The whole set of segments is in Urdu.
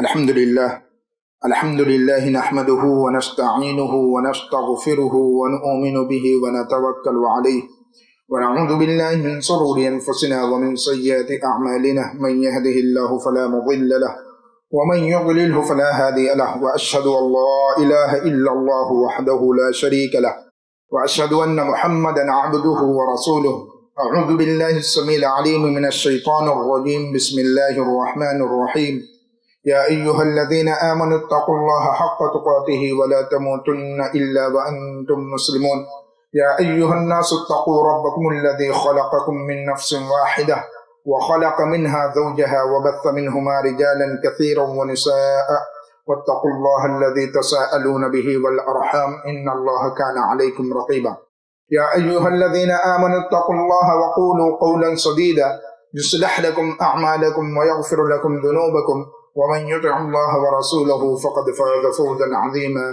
الحمد لله نحمده ونستعينه ونستغفره ونؤمن به ونتوكل عليه ونعوذ بالله من شرور أنفسنا ومن سيئات أعمالنا من يهده الله فلا مضل له ومن يضلله فلا هادي له وأشهد أن لا إله إلا الله وحده لا شريك له وأشهد أن محمدا عبده ورسوله. أعوذ بالله السميع العليم من الشيطان الرجيم. بسم الله الرحمن الرحيم. يا أيها الذين آمنوا اتقوا الله حق تقاته ولا تموتن إلا وأنتم مسلمون. يا أيها الناس اتقوا ربكم الذي خلقكم من نفس واحدة وخلق منها زوجها وبث منهما رجالا كثيرا ونساء واتقوا الله الذي تساءلون به والأرحام إن الله كان عليكم رقيبا. يا أيها الذين آمنوا اتقوا الله وقولوا قولا سديدا يصلح لكم أعمالكم ويغفر لكم ذنوبكم ومن يطع الله ورسوله فقد فاز فوزا عظيما.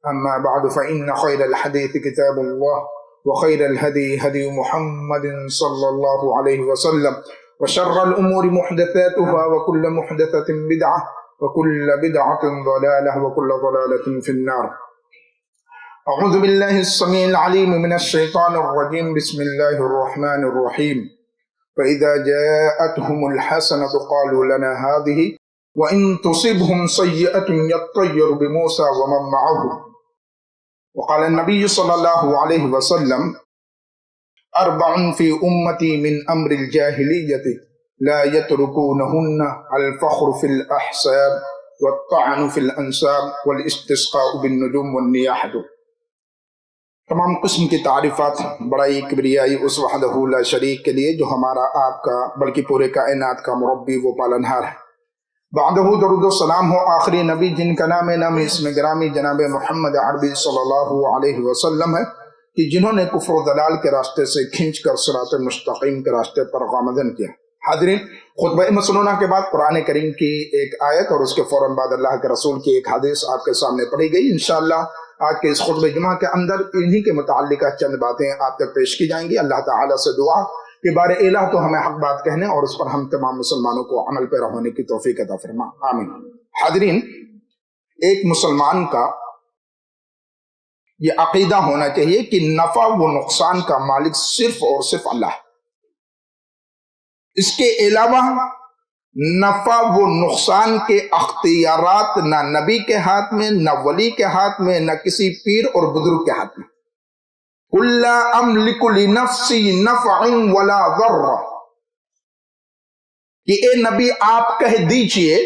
أما بعد فإن خير الحديث كتاب الله وخير الهدي هدي محمد صلى الله عليه وسلم وشر الأمور محدثاتها وكل محدثة بدعة وكل بدعة ضلالة وكل ضلالة في النار. أعوذ بالله السميع العليم من الشيطان الرجيم. بسم الله الرحمن الرحيم. فإذا جاءتهم الحسنة قالوا لنا هذه وَإِن تُصِبْهُمْ سَيِّئَةٌ يَطَّيَّرُ بِمُوسَى وَمَن مَّعَهُ. وقال النبي صلى الله عليه وسلم: أربع في أمتي من أمر الجاهلية لا يتركونهن الفخر في الأحساب والطعن في الأنساب والاستسقاء بالنجوم والنياحة. تمام قسم کی تعریفات بڑائی کبریائی اس وحدہ لا شریک کے لیے جو ہمارا آپ کا بلکہ پورے کائنات کا مربی و پالنہار ہے. بعدہ درود و سلام ہو آخری نبی جن کا نام نام اسم گرامی جناب محمد عربی صلی اللہ علیہ وسلم ہے کہ جنہوں نے کفر و دلال کے راستے سے کھینچ کر صراط مستقیم کے راستے پر گامزن کیا. حاضرین، خطبہ مسنونہ کے بعد قرآن کریم کی ایک آیت اور اس کے فوراً بعد اللہ کے رسول کی ایک حدیث آپ کے سامنے پڑھی گئی. انشاءاللہ آج کے اس خطبہ جمعہ کے اندر انہی کے متعلقہ چند باتیں آپ تک پیش کی جائیں گی. اللہ تعالیٰ سے دعا کہ بار الہ تو ہمیں حق بات کہنے اور اس پر ہم تمام مسلمانوں کو عمل پیرا ہونے کی توفیق عطا فرما. آمین. حاضرین، ایک مسلمان کا یہ عقیدہ ہونا چاہیے کہ نفع و نقصان کا مالک صرف اور صرف اللہ ہے. اس کے علاوہ نفع و نقصان کے اختیارات نہ نبی کے ہاتھ میں، نہ ولی کے ہاتھ میں، نہ کسی پیر اور بزرگ کے ہاتھ میں. قُلْ لَا أَمْلِكُ لِنَفْسِي نَفْعًا وَلَا ضَرًّا، کہ اے نبی آپ کہہ دیجئے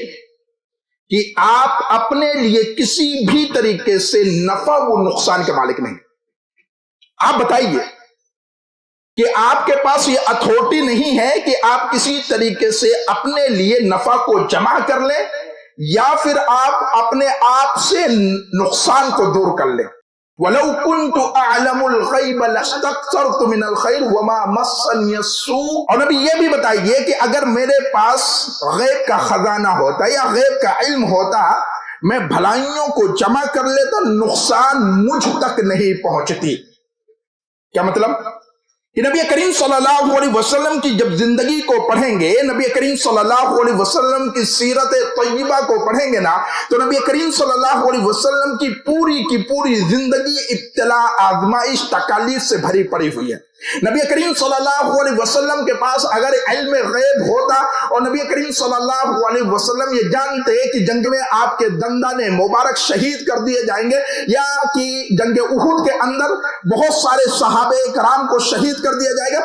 کہ آپ اپنے لیے کسی بھی طریقے سے نفع و نقصان کے مالک نہیں. آپ بتائیے کہ آپ کے پاس یہ اتھارٹی نہیں ہے کہ آپ کسی طریقے سے اپنے لیے نفع کو جمع کر لیں یا پھر آپ اپنے آپ سے نقصان کو دور کر لیں. وَلَوْ كُنْتُ أَعْلَمُ الْغَيْبَ لَاسْتَكْثَرْتُ مِنَ الْخَيْرِ وَمَا مَسَّنِيَ السُّوءُ. اور نبی یہ بھی بتائیے کہ اگر میرے پاس غیب کا خزانہ ہوتا یا غیب کا علم ہوتا میں بھلائیوں کو جمع کر لیتا، نقصان مجھ تک نہیں پہنچتی. کیا مطلب؟ کہ نبی کریم صلی اللہ علیہ وسلم کی جب زندگی کو پڑھیں گے، نبی کریم صلی اللہ علیہ وسلم کی سیرت طیبہ کو پڑھیں گے نا، تو نبی کریم صلی اللہ علیہ وسلم کی پوری زندگی ابتلا، آزمائش، تکالیف سے بھری پڑی ہوئی ہے. نبی کریم صلی اللہ علیہ وسلم کے پاس اگر علم غیب ہوتا اور نبی کریم صلی اللہ علیہ وسلم یہ جانتے کہ جنگ میں آپ کے دندان مبارک شہید کر دیے جائیں گے یا کہ جنگ احد کے اندر بہت سارے صحابہ کرام کو شہید کر دیا جائے گا،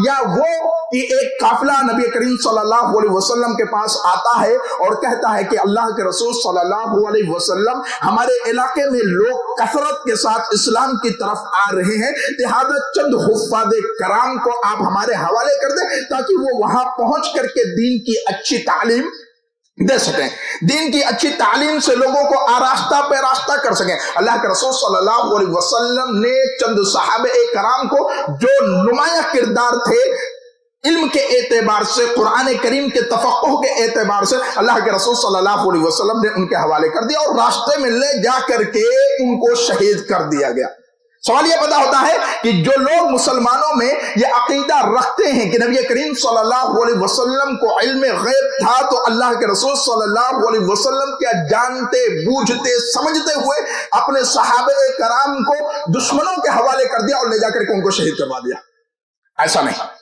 یا وہ کہ ایک قافلہ نبی کریم صلی اللہ علیہ وسلم کے پاس آتا ہے اور کہتا ہے کہ اللہ کے رسول صلی اللہ علیہ وسلم ہمارے علاقے میں لوگ کثرت کے ساتھ اسلام کی طرف آ رہے ہیں، لہذا چند حفاظ کرام کو آپ ہمارے حوالے کر دیں تاکہ وہ وہاں پہنچ کر کے دین کی اچھی تعلیم دے سکیں، دین کی اچھی تعلیم سے لوگوں کو آراستہ پہ راستہ کر سکیں. اللہ کے رسول صلی اللہ علیہ وسلم نے چند صحابہ کرام کو جو نمایاں کردار تھے علم کے اعتبار سے، قرآن کریم کے تفقہ کے اعتبار سے، اللہ کے رسول صلی اللہ علیہ وسلم نے ان کے حوالے کر دیا اور راستے میں لے جا کر کے ان کو شہید کر دیا گیا. سوال یہ پیدا ہوتا ہے کہ جو لوگ مسلمانوں میں یہ عقیدہ رکھتے ہیں کہ نبی کریم صلی اللہ علیہ وسلم کو علم غیب تھا، تو اللہ کے رسول صلی اللہ علیہ وسلم کیا جانتے بوجھتے سمجھتے ہوئے اپنے صحابہ کرام کو دشمنوں کے حوالے کر دیا اور لے جا کر کے ان کو شہید کروا دیا؟ ایسا نہیں۔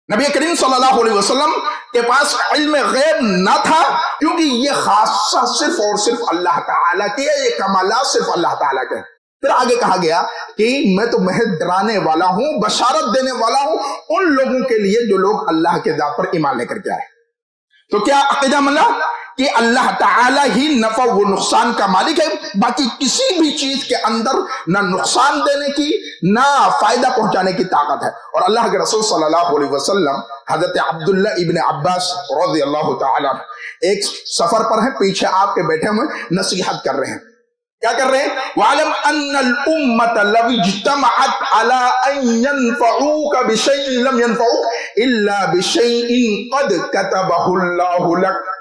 نبی کریم صلی اللہ علیہ وسلم کے پاس علم غیب نہ تھا، کیونکہ یہ خاصہ صرف اور صرف اللہ تعالیٰ کی ہے، یہ کمالات صرف اللہ تعالیٰ کے ہیں۔ پھر آگے کہا گیا کہ میں تو محض ڈرانے والا ہوں، بشارت دینے والا ہوں ان لوگوں کے لیے جو لوگ اللہ کے ذات پر ایمان لے کر کے آئے۔ تو کیا عقیدہ ملا کہ اللہ تعالیٰ ہی نفع و نقصان کا مالک ہے، باقی کسی بھی چیز کے اندر نہ نقصان دینے کی نہ فائدہ پہنچانے کی طاقت ہے۔ اور اللہ کے رسول صلی اللہ علیہ وسلم حضرت عبداللہ ابن عباس رضی اللہ تعالیٰ ایک سفر پر ہیں، پیچھے آپ کے بیٹھے ہوئے نصیحت کر رہے ہیں۔ کیا کر رہے ہیں؟ وَعَلَمْ أَنَّ الْأُمَّةَ لَوْ اجْتَمَعَتْ عَلَىٰ أَن يَنْفَعُوكَ بِشَيْءٍ لَمْ يَنْفَعُوكَ إِلَّا بِشَيْءٍ قَدْ كَتَبَهُ اللَّهُ لَكَ۔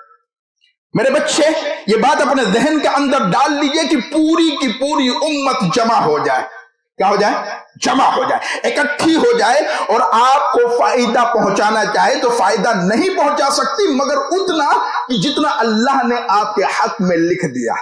میرے بچے یہ بات اپنے ذہن کے اندر ڈال لیجئے کہ پوری کی پوری امت جمع ہو جائے۔ کیا ہو جائے؟ جمع ہو جائے، اکٹھی ہو جائے اور آپ کو فائدہ پہنچانا چاہے تو فائدہ نہیں پہنچا سکتی مگر اتنا کہ جتنا اللہ نے آپ کے حق میں لکھ دیا،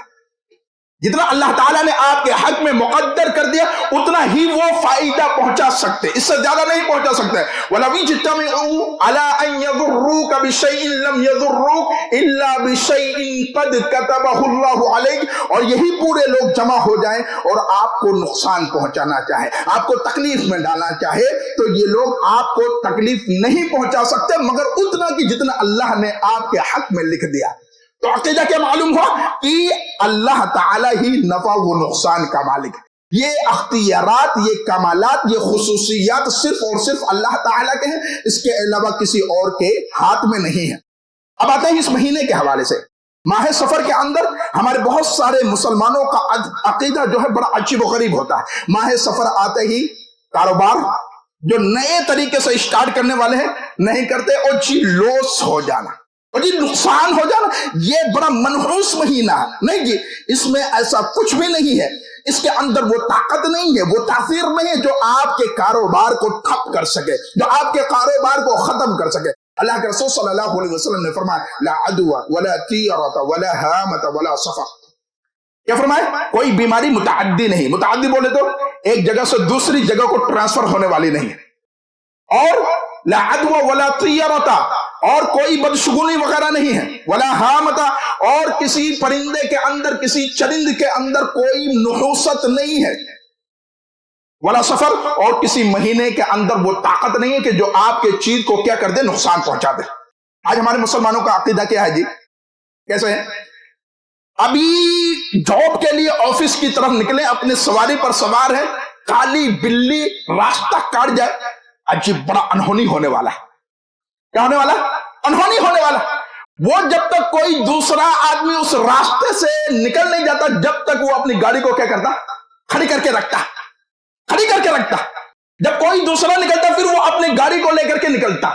جتنا اللہ تعالیٰ نے آپ کے حق میں مقدر کر دیا اتنا ہی وہ فائدہ پہنچا سکتے، اس سے زیادہ نہیں پہنچا سکتے۔ وَلَوْ اجْتَمَعُوا عَلَىٰ أَن يَضُرُّوكَ بِشَيْءٍ لَمْ يَضُرُّوكَ إِلَّا بِشَيْءٍ قَدْ كَتَبَهُ اللَّهُ عَلَيْكَ، اور یہی پورے لوگ جمع ہو جائیں اور آپ کو نقصان پہنچانا چاہے، آپ کو تکلیف میں ڈالنا چاہے، تو یہ لوگ آپ کو تکلیف نہیں پہنچا سکتے مگر اتنا کہ جتنا اللہ نے آپ کے حق میں لکھ دیا۔ تو عقیدہ کیا معلوم ہوا کہ اللہ تعالیٰ ہی نفع و نقصان کا مالک ہے۔ یہ اختیارات، یہ کمالات، یہ خصوصیات صرف اور صرف اللہ تعالیٰ کے ہیں، اس کے علاوہ کسی اور کے ہاتھ میں نہیں ہے۔ اب آتے ہیں اس مہینے کے حوالے سے۔ ماہ سفر کے اندر ہمارے بہت سارے مسلمانوں کا عقیدہ جو ہے بڑا عجیب و غریب ہوتا ہے۔ ماہ سفر آتے ہی کاروبار جو نئے طریقے سے اسٹارٹ کرنے والے ہیں نہیں کرتے، اور جی لوس ہو جانا اور جی نقصان ہو جانا، یہ بڑا منحوس مہینہ ہے۔ نہیں جی، اس میں ایسا کچھ بھی نہیں ہے، اس کے اندر وہ طاقت نہیں ہے، وہ تاثیر نہیں ہے جو آپ کے کاروبار کو ٹھپ کر سکے، جو آپ کے کاروبار کو ختم کر سکے۔ اللہ کے رسول صلی اللہ علیہ وسلم نے فرمایا لا عدوى ولا طیرۃ ولا ہامۃ ولا صفر۔ کیا فرمایا؟ کوئی بیماری متعدی نہیں، متعدی بولے تو ایک جگہ سے دوسری جگہ کو ٹرانسفر ہونے والی نہیں ہے، اور لا عدوى ولا طیرۃ، اور کوئی بدشگونی وغیرہ نہیں ہے، ولا ہامتا، اور کسی پرندے کے اندر، کسی چرند کے اندر کوئی نحوست نہیں ہے، ولا سفر، اور کسی مہینے کے اندر وہ طاقت نہیں ہے کہ جو آپ کے چیز کو کیا کر دے، نقصان پہنچا دے۔ آج ہمارے مسلمانوں کا عقیدہ کیا ہے جی؟ کیسے ہے؟ ابھی جاب کے لیے آفس کی طرف نکلے، اپنے سواری پر سوار ہے، کالی بلی راستہ کاٹ جائے، عجیب بڑا انہونی ہونے والا ہے۔ کیا ہونے والا؟ انہونی ہونے والا۔ وہ جب تک کوئی دوسرا آدمی اس راستے سے نکل نہیں جاتا، جب تک وہ اپنی گاڑی کو کیا کرتا؟ کھڑی کر کے رکھتا، کھڑی کر کے رکھتا۔ جب کوئی دوسرا نکلتا پھر وہ اپنی گاڑی کو لے کر کے نکلتا۔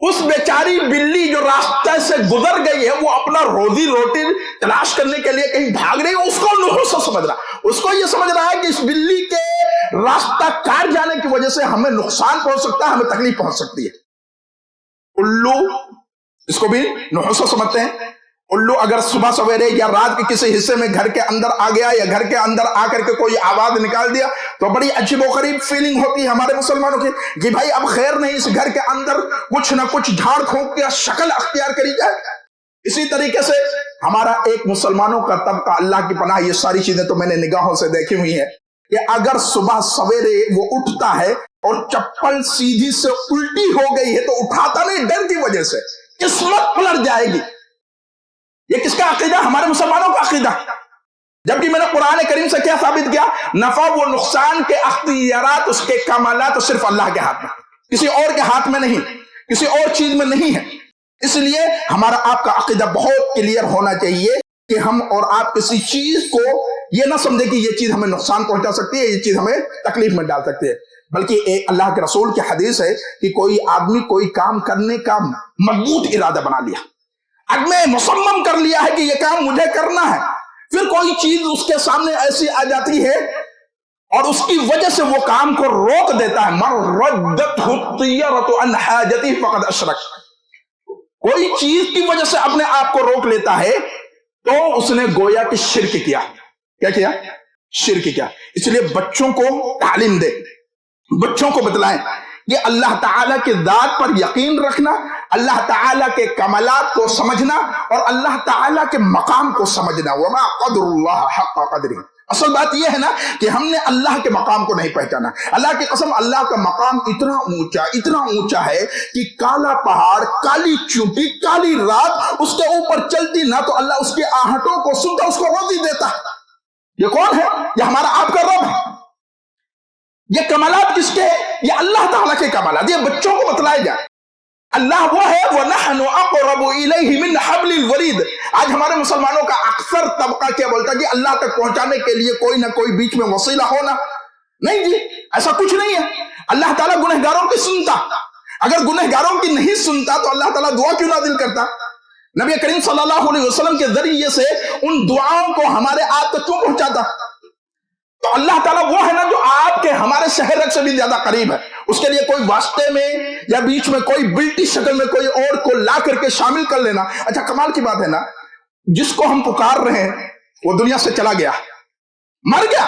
اس بیچاری بلی جو راستے سے گزر گئی ہے، وہ اپنا روزی روٹی تلاش کرنے کے لیے کہیں بھاگ رہی ہے، اس کو نحوست سمجھ رہا، اس کو یہ سمجھ رہا ہے کہ اس بلی کے راستہ کاٹ جانے کی وجہ سے ہمیں نقصان پہنچ سکتا ہے، ہمیں تکلیف پہنچ سکتی ہے۔ الو، اس کو بھی نحوست سمجھتے ہیں۔ الو اگر صبح سویرے یا رات کے کسی حصے میں گھر کے اندر آ گیا، یا گھر کے اندر آ کر کے کوئی آواز نکال دیا، تو بڑی عجیب و غریب فیلنگ ہوتی ہے ہمارے مسلمانوں کی کہ بھائی اب خیر نہیں، اس گھر کے اندر کچھ نہ کچھ جھاڑ پھونک کے شکل اختیار کری جائے۔ اسی طریقے سے ہمارا ایک مسلمانوں کا طبقہ، اللہ کی پناہ، یہ ساری چیزیں تو میں نے نگاہوں سے دیکھی ہوئی ہیں، کہ اگر صبح سویرے وہ اٹھتا ہے اور چپل سیدھی سے الٹی ہو گئی ہے تو اٹھاتا نہیں، ڈر کی وجہ سے، قسمت پلٹ جائے گی۔ یہ کس کا عقیدہ؟ ہمارے مسلمانوں کا عقیدہ۔ جبکہ میں نے قرآن کریم سے کیا ثابت کیا؟ نفع و نقصان کے اختیارات، اس کے کمالات صرف اللہ کے ہاتھ میں، کسی اور کے ہاتھ میں نہیں، کسی اور چیز میں نہیں ہے۔ اس لیے ہمارا آپ کا عقیدہ بہت کلیئر ہونا چاہیے کہ ہم اور آپ کسی چیز کو یہ نہ سمجھے کہ یہ چیز ہمیں نقصان پہنچا سکتی ہے، یہ چیز ہمیں تکلیف میں ڈال سکتی ہے، بلکہ ایک اللہ کے رسول کی حدیث ہے کہ کوئی آدمی کوئی کام کرنے کا مضبوط ارادہ بنا لیا، عزم مصمم کر لیا ہے کہ یہ کام مجھے کرنا ہے، پھر کوئی چیز اس کے سامنے ایسی آ جاتی ہے اور اس کی وجہ سے وہ کام کو روک دیتا ہے. من ردت الطیرۃ عن حاجتہ فقد اشرک. کوئی چیز کی وجہ سے اپنے آپ کو روک لیتا ہے تو اس نے گویا کہ شرک کیا. کیا کیا؟ شرک کیا. اس لیے بچوں کو تعلیم دے، بچوں کو بتلائیں یہ اللہ تعالیٰ کی ذات پر یقین رکھنا، اللہ تعالیٰ کے کمالات کو سمجھنا اور اللہ تعالیٰ کے مقام کو سمجھنا. وما قدر اللہ حق قدرہ. اصل بات یہ ہے نا کہ ہم نے اللہ کے مقام کو نہیں پہچانا. اللہ کی قسم اللہ کا مقام اتنا اونچا ہے کہ کالا پہاڑ، کالی چونٹی، کالی رات اس کے اوپر چلتی نہ تو اللہ اس کی آہٹوں کو سنتا، اس کو روزی دیتا. یہ کون ہے؟ یہ ہمارا آپ کا رب ہے. یہ کمالات کس کے ہیں؟ یہ اللہ تعالیٰ کے کمالات. یہ بچوں کو بتلائے جائے. اللہ وہ ہے وَنَحْنُ أَقْرَبُ إِلَيْهِ مِنْ حَبْلِ الْوَرِيدِ. آج ہمارے مسلمانوں کا اکثر طبقہ کیا بولتا ہے کہ اللہ تک پہنچانے کے لیے کوئی نہ کوئی بیچ میں وسیلہ ہونا. نہیں جی، ایسا کچھ نہیں ہے. اللہ تعالیٰ گنہگاروں کی سنتا. اگر گنہگاروں کی نہیں سنتا تو اللہ تعالیٰ دعا کیوں نازل کرتا؟ نبی کریم صلی اللہ علیہ وسلم کے ذریعے سے ان دعاؤں کو ہمارے آپ تک کیوں پہنچاتا؟ تو اللہ تعالیٰ وہ ہے نا جو آپ کے ہمارے شہر سے بھی زیادہ قریب ہے. اس کے لیے کوئی واسطے میں یا بیچ میں کوئی بلٹی شکل میں کوئی اور کو لا کر کے شامل کر لینا. اچھا کمال کی بات ہے نا، جس کو ہم پکار رہے ہیں وہ دنیا سے چلا گیا، مر گیا.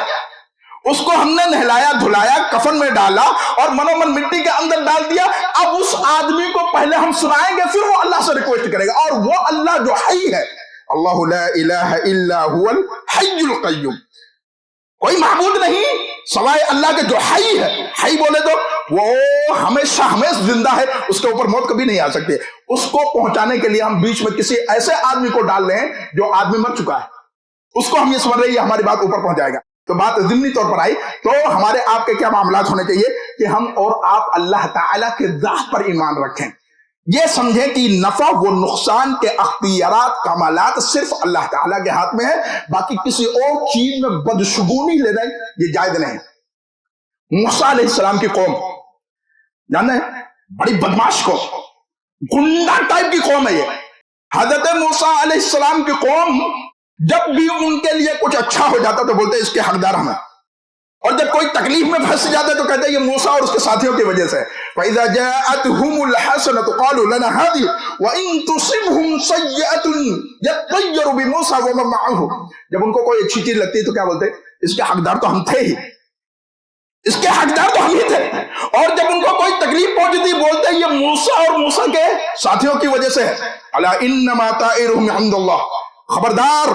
اس کو ہم نے نہلایا دھلایا، کفن میں ڈالا اور منومن مٹی کے اندر ڈال دیا. اب اس آدمی کو پہلے ہم سنائیں گے، پھر وہ اللہ سے ریکویسٹ کرے گا. اور وہ اللہ جو حی ہے، اللہ لا الہ الا هو الحی القیوم. کوئی معبود نہیں سوائے اللہ کے جو حی ہے. حی بولے تو وہ ہمیشہ ہمیشہ زندہ ہے، اس کے اوپر موت کبھی نہیں آ سکتی. اس کو پہنچانے کے لیے ہم بیچ میں کسی ایسے آدمی کو ڈال لیں جو آدمی مر چکا ہے، اس کو ہم یہ سمجھ رہے ہیں ہماری بات اوپر پہنچ جائے گا. تو بات ضمنی طور پر آئی تو ہمارے آپ کے کیا معاملات ہونے چاہیے کہ ہم اور آپ اللہ تعالیٰ کے ذات پر ایمان رکھیں. یہ سمجھیں کہ نفع و نقصان کے اختیارات کمالات صرف اللہ تعالیٰ کے ہاتھ میں ہے. باقی کسی اور چیز میں بدشگونی لینا یہ جائز نہیں. موسیٰ علیہ السلام کی قوم جانتے ہیں، بڑی بدماش قوم، گنڈا ٹائپ کی قوم ہے یہ. حضرت موسیٰ علیہ السلام کی قوم جب بھی ان کے لیے کچھ اچھا ہو جاتا تو بولتے اس کے حقدار ہمیں، اور جب کوئی تکلیف میں پھنس جاتا تو کہتے ہیں یہ موسیٰ اور اس کے ساتھیوں کی وجہ سے. فَإِذَا جَاءَتْهُمُ الْحَسَنَةُ قَالُوا لَنَا هَذِهِ وَإِن تُصِبْهُمْ سَيِّئَةٌ يَطَّيَّرُ بِمُوسَىٰ وَمَن مَّعَهُ. جب ان کو کوئی اچھی چیز لگتی ہے تو کیا بولتے ہیں؟ اس کے حقدار تو ہم تھے ہی، اس کے حقدار تو ہم ہی تھے. اور جب ان کو کوئی تکلیف پہنچتی بولتے ہیں یہ موسیٰ اور موسیٰ کے ساتھیوں کی وجہ سے ہے. أَلَا إِنَّمَا طَائِرُهُمْ عِندَ اللَّهِ. خبردار،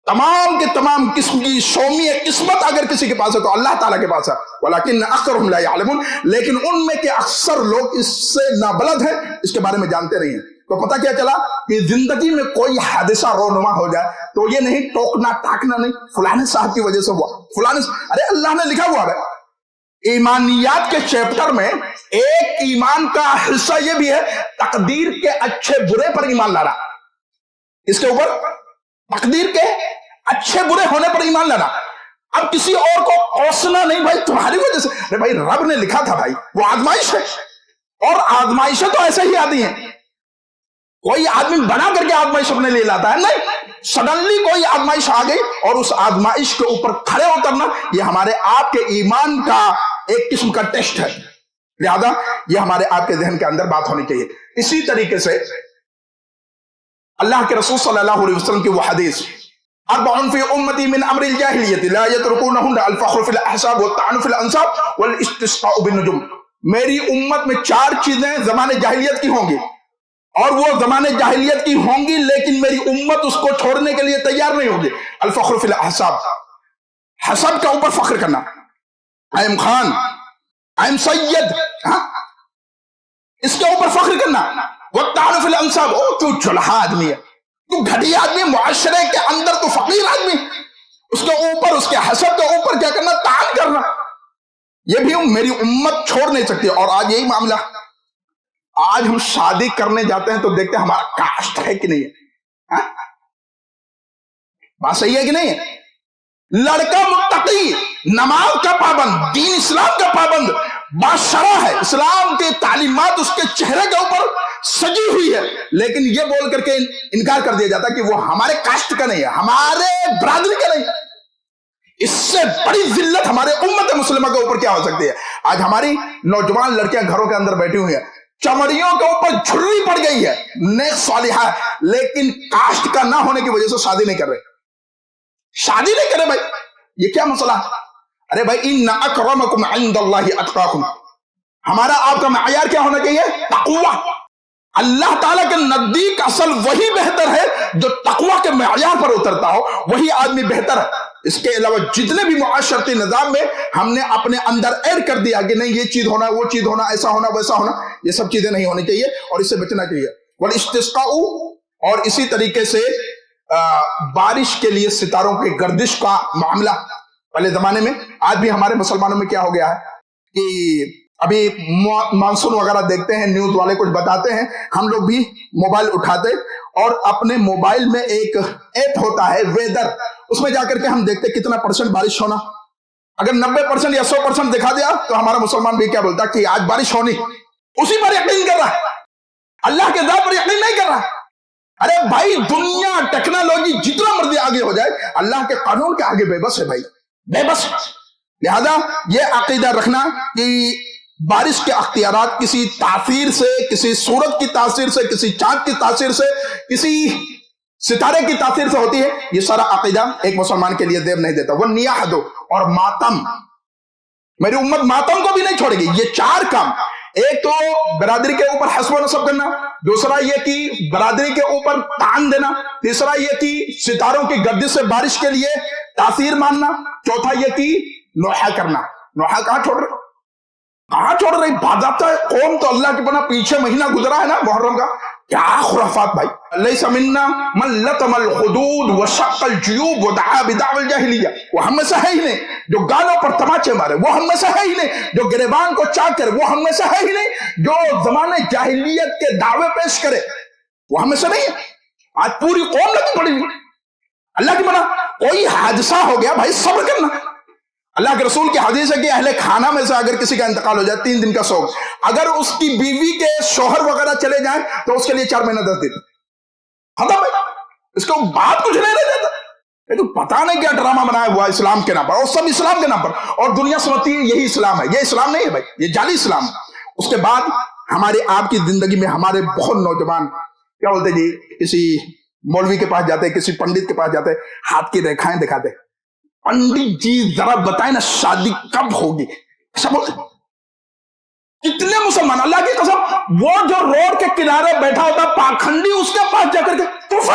تمام کے تمام قسم کی شومی قسمت اگر کسی کے پاس ہے تو اللہ تعالیٰ کے پاس ہے. وَلَكِنَّ أَكْثَرَهُمْ لَا يَعْلَمُونَ. لیکن ان میں کے اکثر لوگ اس سے نابلد ہیں، اس کے بارے میں جانتے نہیں ہیں. تو پتہ کیا چلا کہ زندگی میں کوئی حادثہ رونما ہو جائے تو یہ نہیں ٹوکنا ٹاکنا نہیں فلانے صاحب کی وجہ سے ہوا، فلانے. ارے اللہ نے لکھا ہوا ہے ایمانیات کے چیپٹر میں ایک ایمان کا حصہ یہ بھی ہے تقدیر کے اچھے برے پر ایمان لانا. اس کے اوپر تقدیر کے اچھے برے ہونے پر ایمان لانا. اب کسی اور کو کوسنا نہیں بھائی تمہاری وجہ سے. ارے بھائی رب نے لکھا تھا بھائی، وہ آزمائش ہے اور آزمائشیں تو ایسے ہی آتی ہیں. کوئی آدمی بنا کر کے آزمائش اپنے لیے لاتا ہے نہیں، سڈنلی کوئی آزمائش آ گئی اور اس آزمائش کے اوپر کھڑے اترنا یہ ہمارے آپ کے ایمان کا ایک قسم کا ٹیسٹ ہے. لہذا یہ ہمارے آپ کے ذہن کے اندر بات ہونی چاہیے. اسی طریقے سے اللہ کے رسول صلی اللہ علیہ وسلم کی وہ حدیث اربع فی امتی من امر الجاہلیت لا یترکونہن الفخر فی الاحساب والطعن فی الانساب والاستسقاء بالنجوم. میری امت میں 4 چیزیں زمانے جاہلیت کی ہوں گی اور وہ زمانے جاہلیت کی ہوں گی لیکن میری امت اس کو چھوڑنے کے لیے تیار نہیں ہوگی. الفخر فی الاحساب، حسب کے اوپر فخر کرنا. I am Khan, I am Syed, اس کے اوپر فخر کرنا. والطعن فی الانساب، او تو چلہا آدمی ہے، تو گھٹیا آدمی، معاشرے کے اندر تو فقیر آدمی، اس کے اوپر اس کے حسب کے اوپر کیا کرنا؟ طعن کرنا. یہ بھی میری امت چھوڑ نہیں سکتی. اور آج یہی معاملہ، آج ہم شادی کرنے جاتے ہیں تو دیکھتے ہیں ہمارا کاسٹ ہے کہ نہیں ہے. بات صحیح ہے کہ نہیں ہے؟ لڑکا متقی، نماز کا پابند، دین اسلام کا پابند، باشرح ہے، اسلام کے تعلیمات اس کے چہرے کے اوپر سجی ہوئی ہے، لیکن یہ بول کر کے انکار کر دیا جاتا کہ وہ ہمارے کاسٹ کا نہیں ہے، ہمارے برادری کا نہیں ہے. اس سے بڑی ذلت ہمارے امت مسلمہ کے اوپر کیا ہو سکتی ہے؟ آج ہماری نوجوان لڑکیاں گھروں کے اندر بیٹھی ہوئی ہیں، چمڑیوں کے اوپر جھری پڑ گئی ہے، نیک صالحہ، لیکن کاسٹ کا نہ ہونے کی وجہ سے شادی نہیں کر رہے، شادی نہیں کرے بھائی، یہ کیا مسئلہ ہے؟ ارے بھائی ان اکرمکم عند اللہ اتقاکم، ہمارا آپ کا معیار کیا ہونا چاہیے؟ تقوی۔ اللہ تعالیٰ کے نزدیک اصل وہی بہتر ہے جو تقوی کے معیار پر اترتا ہو، وہی آدمی بہتر ہے۔ اس کے علاوہ جتنے بھی معاشرتی نظام میں ہم نے اپنے اندر ایڈ کر دیا کہ نہیں یہ چیز ہونا، وہ چیز ہونا، ایسا ہونا، ویسا ہونا، یہ سب چیزیں نہیں ہونی چاہیے اور اس سے بچنا چاہیے۔ والاستسقاء، اور اسی طریقے سے بارش کے لیے ستاروں کی گردش کا معاملہ پہلے زمانے میں، آج بھی ہمارے مسلمانوں میں کیا ہو گیا ہے کہ ابھی مانسون وغیرہ دیکھتے ہیں، نیوز والے کچھ بتاتے ہیں، ہم لوگ بھی موبائل اٹھاتے اور اپنے موبائل میں ایک ایپ ہوتا ہے ویدر، اس میں جا کر کے ہم دیکھتے کتنا پرسنٹ بارش ہونا، اگر 90% یا 100% دکھا دیا تو ہمارا مسلمان بھی کیا بولتا کہ آج بارش ہونی، اسی پر یقین کر رہا ہے، اللہ کے ذات پر یقین نہیں کر رہا۔ ارے بھائی دنیا ٹیکنالوجی جتنا مرضی آگے ہو جائے، اللہ کے قانون کے آگے بے بس ہے بھائی، بے بس۔ لہذا یہ عقیدہ رکھنا کہ بارش کے اختیارات کسی تاثیر سے، کسی سورج کی تاثیر سے، کسی چاند کی تاثیر سے، کسی ستارے کی تاثیر سے ہوتی ہے، یہ سارا عقیدہ ایک مسلمان کے لیے دیو نہیں دیتا۔ والنیاحہ، اور ماتم، میری امت ماتم کو بھی نہیں چھوڑے گی۔ یہ چار کام، ایک تو برادری کے اوپر حسب و نسب کرنا، دوسرا یہ کہ برادری کے اوپر تان دینا، تیسرا یہ کہ ستاروں کی گردش سے بارش کے لیے تاثیر ماننا، چوتھا یہ کہ نوحہ کرنا۔ نوحہ کہاں چھوڑ رہے؟ کہاں چھوڑ رہی؟ باضابطہ قوم تو اللہ کے پناہ پیچھے مہینہ گزرا ہے نا محرم کا، کیا خرافات بھائی۔ لیس منا من لطم الحدود وشق الجیوب ودعا بدعوى الجاہلیہ، وہ ہم میں سے ہے ہی نہیں جو گانوں پر تماچے مارے، وہ ہم میں سے ہے ہی نہیں جو گریبان کو چاک کرے، وہ ہم میں سے ہے ہی نہیں جو زمانے جاہلیت کے دعوے پیش کرے، وہ ہم میں سے نہیں ہے۔ آج پوری قوم لگی پڑی ہوئی، اللہ کی پناہ کوئی حادثہ ہو گیا بھائی صبر کرنا۔ اللہ کے رسول کی حدیث ہے کہ اہل کھانہ میں سے اگر کسی کا انتقال ہو جائے 3 دن کا سوگ، اگر اس کی بیوی کے شوہر وغیرہ چلے جائیں تو اس کے لیے 4 مہینہ 10 دن ختم ہے، اس کو بات کچھ نہیں رہ جاتا۔ یہ تو پتہ نہیں کیا ڈرامہ بنایا ہوا اسلام کے نام پر، اور سب اسلام کے نام پر، اور دنیا سمجھتی ہے یہی اسلام ہے۔ یہ اسلام نہیں ہے بھائی، یہ جعلی اسلام ہے۔ اس کے بعد ہمارے آپ کی زندگی میں ہمارے بہت نوجوان کیا بولتے جی، کسی مولوی کے پاس جاتے، کسی پنڈت کے پاس جاتے، ہاتھ کی ریکھائیں دکھاتے، پنڈت جی ذرا بتائیں نا شادی کب ہوگی، ایسا بولتے۔ کتنے مسلمان اللہ کی قسم، وہ جو روڈ کے کنارے بیٹھا ہوتا پاکھنڈی، اس کے پاس جا کر کے توفہ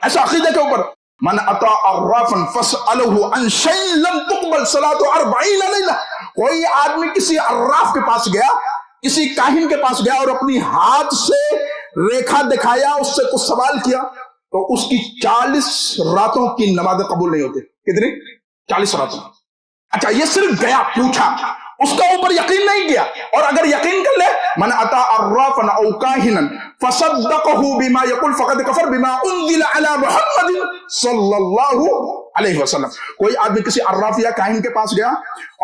ایسا عقیدے کے اوپر، من اتا عرافا فاسألہ عن شیء لم تقبل صلاة 40 لیلہ، کوئی آدمی کسی عراف کے پاس گیا، کسی کاہن کے پاس گیا اور اپنی ہاتھ سے ریکھا دکھایا، اس سے کچھ سوال کیا تو اس کی 40 راتوں کی نمازیں قبول نہیں ہوتی۔ کتنی؟ 40 راتوں۔ اچھا یہ صرف گیا پوچھا، اس کا اوپر یقین نہیں کیا، اور اگر یقین کر لے من اتا عرافا او کاہنا فصدقہ بما یقول فقد کفر بما انزل علی محمد صلی اللہ علیہ وسلم۔ کوئی آدمی کسی عراف یا کاہن کے پاس گیا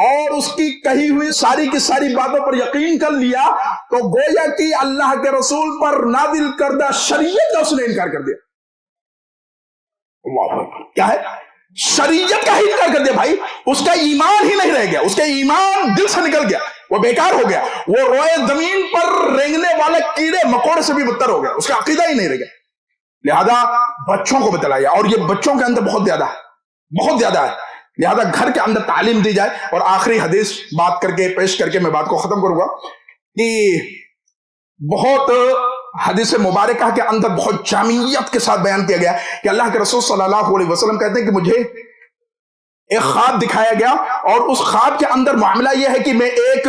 اور اس کی کہی ہوئی ساری کی ساری باتوں پر یقین کر لیا تو گویا کہ اللہ کے رسول پر نازل کردہ شریعت کا اس نے انکار کر دیا۔ اللہ کیا ہے؟ شریعت کا ہی انکار کر دیا بھائی، اس کا ایمان ہی نہیں رہ گیا، اس کا ایمان دل سے نکل گیا، وہ بیکار ہو گیا، وہ روئے زمین پر رینگنے والے کیڑے مکوڑے سے بھی بدتر ہو گیا، اس کا عقیدہ ہی نہیں رہ گیا۔ لہذا بچوں کو بتلایا، اور یہ بچوں کے اندر بہت زیادہ ہے، بہت زیادہ ہے، لہذا گھر کے اندر تعلیم دی جائے۔ اور آخری حدیث بات کر کے پیش کر کے میں بات کو ختم کروں گا کہ بہت حدیث مبارکہ کے اندر بہت جامعیت کے ساتھ بیان کیا گیا کہ اللہ کے رسول صلی اللہ علیہ وسلم کہتے ہیں کہ مجھے ایک خواب دکھایا گیا، اور اس خواب کے اندر معاملہ یہ ہے کہ میں ایک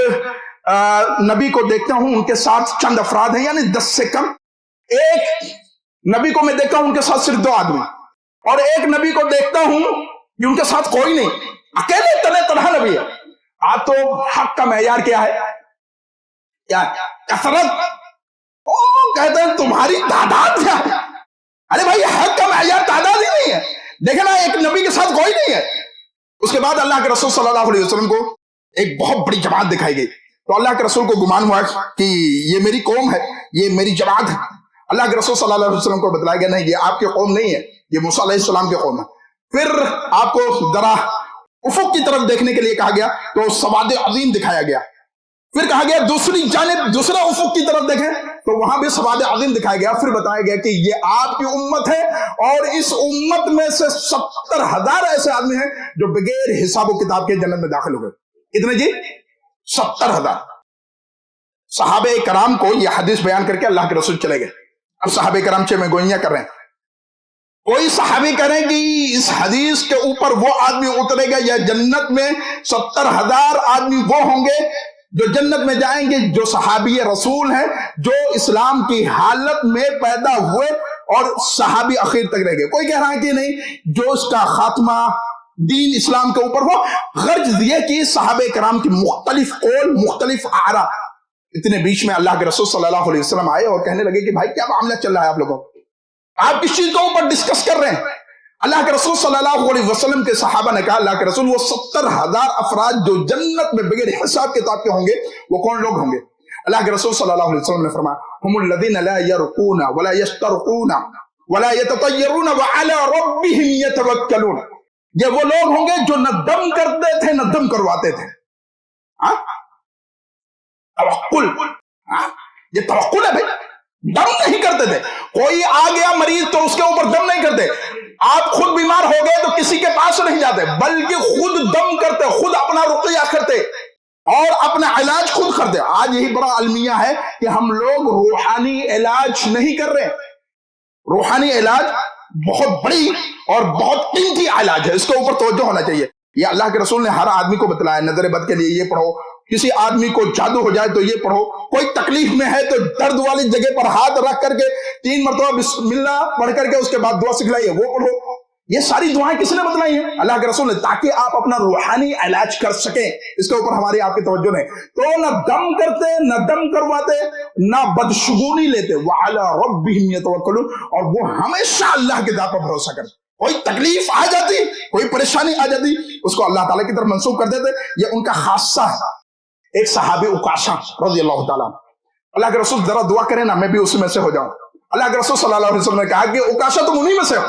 نبی کو دیکھتا ہوں، ان کے ساتھ چند افراد ہیں، یعنی 10 سے کم، ایک نبی کو میں دیکھتا ہوں ان کے ساتھ صرف 2 آدمی، اور ایک نبی کو دیکھتا ہوں کہ ان کے ساتھ کوئی نہیں، اکیلے تنہا نبی ہے۔ آج تو حق کا معیار کیا ہے؟ کیا کثرت؟ کہتے ہیں تمہاری تعداد کیا ہے؟ ارے بھائی حق کا معیار تعداد ہی نہیں ہے، دیکھنا ایک نبی کے ساتھ کوئی نہیں ہے۔ اس کے بعد اللہ کے رسول صلی اللہ علیہ وسلم کو ایک بہت بڑی جماعت دکھائی گئی، تو اللہ کے رسول کو گمان ہوا کہ یہ میری قوم ہے، یہ میری جماعت ہے۔ اللہ کے رسول صلی اللہ علیہ وسلم کو بتلایا گیا نہیں، یہ آپ کی قوم نہیں ہے، یہ موسیٰ علیہ السلام کی قوم ہے۔ پھر آپ کو ذرا افق کی طرف دیکھنے کے لیے کہا گیا تو سواد عظیم دکھایا گیا. پھر کہا گیا دوسری جانب دوسرا افق کی طرف دیکھیں تو وہاں بھی سواد عظیم دکھایا گیا. پھر بتایا گیا کہ یہ آپ کی امت ہے اور اس امت میں سے 70,000 ایسے آدمی ہیں جو بغیر حساب و کتاب کے جنت میں داخل ہو گئے. کتنے جی؟ 70,000. صحابہ کرام کو یہ حدیث بیان کر کے اللہ کے رسول چلے گئے. اب صحابہ کرام میں گوئیاں کر رہے ہیں. کوئی صحابی کریں کہ اس حدیث کے اوپر وہ آدمی اترے گا یا جنت میں 70,000 آدمی وہ ہوں گے جو جنت میں جائیں گے جو صحابی رسول ہیں, جو اسلام کی حالت میں پیدا ہوئے اور صحابی اخیر تک رہ گئے. کوئی کہہ رہا ہے کہ نہیں, جو اس کا خاتمہ دین اسلام کے اوپر ہو. غرض یہ کہ صحابہ کرام کی مختلف قول, مختلف آراء. اتنے بیچ میں اللہ کے رسول صلی اللہ علیہ وسلم آئے اور کہنے لگے کہ بھائی کیا معاملہ چل رہا ہے آپ لوگوں, آپ کس چیز کے اوپر ڈسکس کر رہے ہیں؟ اللہ کے رسول صلی اللہ علیہ وسلم کے صحابہ نے کہا اللہ کے رسول وہ 70,000 افراد جو جنت میں بغیر حساب کتاب کے ہوں گے وہ کون لوگ ہوں گے؟ اللہ کے رسول صلی اللہ علیہ وسلم نے فرمایا ہم الذین لا یرقون ولا یسترقون ولا یتطیرون وعلی ربہم یتوکلون. یہ وہ لوگ ہوں گے جو نہ دم کرتے تھے نہ دم کرواتے تھے. توکل, یہ توکل ہے بھائی, دم نہیں کرتے تھے. کوئی آ گیا مریض تو اس کے اوپر دم نہیں کرتے. آپ خود بیمار ہو گئے تو کسی کے پاس نہیں جاتے بلکہ خود دم کرتے, خود اپنا رقیہ کرتے اور اپنا علاج خود کرتے. آج یہی بڑا المیہ ہے کہ ہم لوگ روحانی علاج نہیں کر رہے. روحانی علاج بہت بڑی اور بہت قیمتی علاج ہے, اس کے اوپر توجہ ہونا چاہیے. یہ اللہ کے رسول نے ہر آدمی کو بتلایا. نظر بد کے لیے یہ پڑھو, کسی آدمی کو جادو ہو جائے تو یہ پڑھو, کوئی تکلیف میں ہے تو درد والی جگہ پر ہاتھ رکھ کر کے 3 مرتبہ بسم اللہ پڑھ کر کے اس کے بعد دعا سکھلائیے, وہ پڑھو. یہ ساری دعائیں کس نے بتلائی ہیں؟ اللہ کے رسول نے, تاکہ آپ اپنا روحانی علاج کر سکیں. اس کے اوپر ہماری آپ کی توجہ نہیں. تو نہ دم کرتے نہ دم کرواتے نہ بدشگونی لیتے. وَعَلَىٰ رَبِّهِمْ يَتَوَكَّلُونَ, اور وہ ہمیشہ اللہ کے ذات پر بھروسہ کرتے. کوئی تکلیف آ جاتی, کوئی پریشانی آ جاتی, اس کو اللہ تعالیٰ کی طرف منسوخ کر دیتے. یہ ان کا خاصہ ہے. ایک صحابی عکاشہ رضی اللہ تعالیٰ, اللہ کے رسول ذرا دعا کریں نا میں بھی اسی میں سے ہو جاؤں. اللہ کے رسول صلی اللہ علیہ وسلم نے کہا کہ عکاشہ تم انہی میں سے ہو.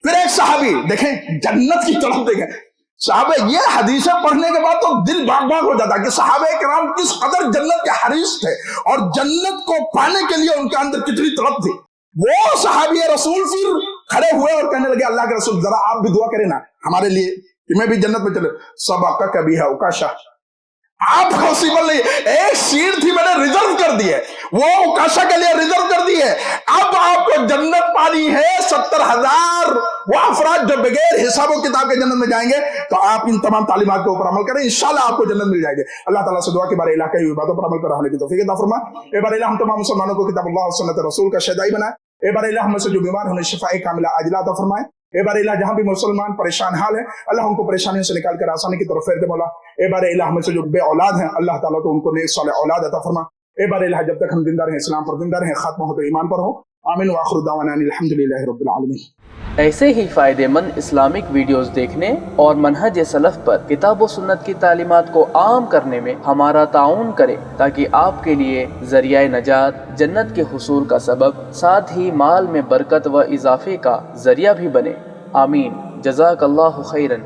پھر ایک صحابی, دیکھیں جنت کی طرف دیکھیں, صحابہ یہ حدیثیں پڑھنے کے بعد تو دل باغ باغ ہو جاتا کہ صحابہ کرام کس قدر جنت کے حریص تھے اور جنت کو پانے کے لیے ان کے اندر کتنی طلب تھی. وہ صحابی رسول پھر کھڑے ہوئے اور کہنے لگے اللہ کے رسول ذرا آپ بھی دعا کریں نا ہمارے لیے کہ میں بھی جنت میں چلے. سبق کبھی ہے عکاشہ, آپ پاسبل نہیں. ایک سیٹ تھی میں نے ریزرو کر دی ہے, وہ عکاشہ کے لیے ریزرو کر دی ہے. اب آپ کو جنت پانی ہے. 70,000 وہ افراد جو بغیر حساب و کتاب کے جنت میں جائیں گے. تو آپ ان تمام تعلیمات کے اوپر عمل کریں, انشاءاللہ آپ کو جنت مل جائے گی. اللہ تعالیٰ سے دعا کہ بارے الہ کی باتوں پر عمل کر رہنے کی توفیق عطا فرما. اے بارے الہ ہم تمام مسلمانوں کو کتاب اللہ اور سنت رسول کا شہدائی بنائے. اے بارے الہ ہم سے جو بیمار ہونے شفاء کاملہ عاجلہ عطا فرمائے. اے بارے الہ جہاں بھی مسلمان پریشان حال ہے اللہ ان کو پریشانیوں سے نکال کر آسانی کی طرف پھیر دے مولا. اے بارے الہ ہم سے جو بے اولاد ہیں اللہ تعالیٰ تو ان کو نیک صالح اولاد عطا فرما. اے بارے الہ جب تک ہم زندہ رہیں اسلام پر زندہ رہیں, خاتمہ ہو تو ایمان پر ہو. آمین وآخر دعوانا الحمدللہ رب العالمین. ایسے ہی فائدہ مند اسلامک ویڈیوز دیکھنے اور منہج سلف پر کتاب و سنت کی تعلیمات کو عام کرنے میں ہمارا تعاون کریں تاکہ آپ کے لیے ذریعہ نجات, جنت کے حصول کا سبب, ساتھ ہی مال میں برکت و اضافے کا ذریعہ بھی بنے. آمین. جزاک اللہ خیرن.